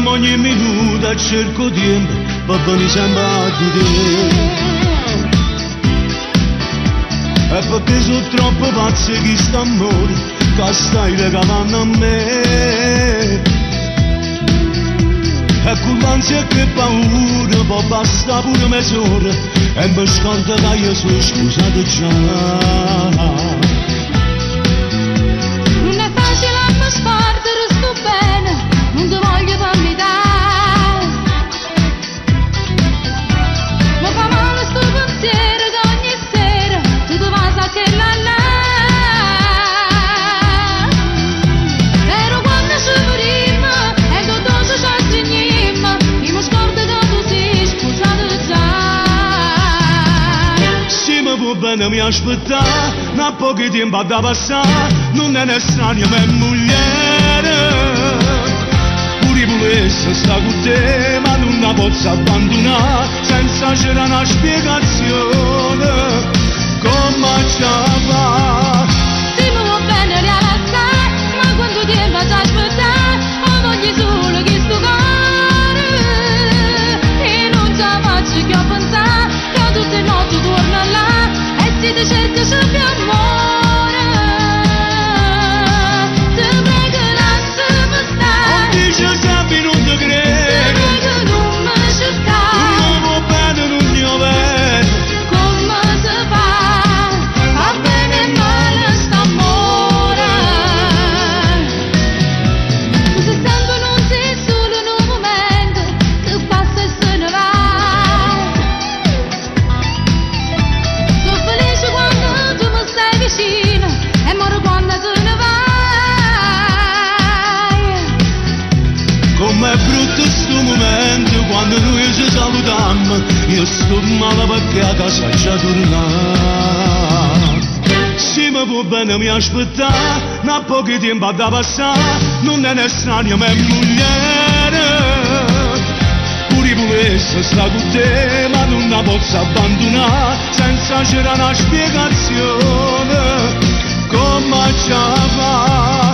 ogni minuto cerco tempo per venire sempre a te. E perché sono troppo pazzo che sta amore che stai regalando a me. E con l'ansia e che paura può bastare pure mezz'ora e mi scorda che io sono sposato già. Non è facile a me spardere, sto bene, non ti voglio vomitare. Ma fa male sto pensiero che ogni sera tu ti vai a che là là. Ero quando ci vedemmo e tu ci stringimmo, io mi scordo che tu sei sposato già. Se mi può bene mi aspettare, da poco tempo da passare, non è estraneo ma è mogliere. Pure volesse sta con te, ma non la posso abbandonare, senza c'era una spiegazione, come ci fa? Sì, mi va bene realizzare, ma quanto tempo ci aspettare, ho voglio solo che sto cuore, e non ci faccio più pensare, che tutte le notti torno là, e se ti cerco c'è più amore, ti prego lasciami stare, Dice sempre non ti ti credo, prego non mi cercare, non va bene, non ti va bene. come si fa, va bene e male st'amore. Tu sei sempre non sei solo in un momento che passa e se ne va. Sono felice quando tu mi stai vicino e muore quando se ne vai. Com'è brutto sto momento quando noi ci salutiamo, io sto male perché a casa c'è tornato. Se mi può bene mi aspettare, da poco tempo da passare, non è estraneo ma è mogliere. Pure volesse sta con te, ma non la posso abbandonare, senza c'era una spiegazione, come ci fa?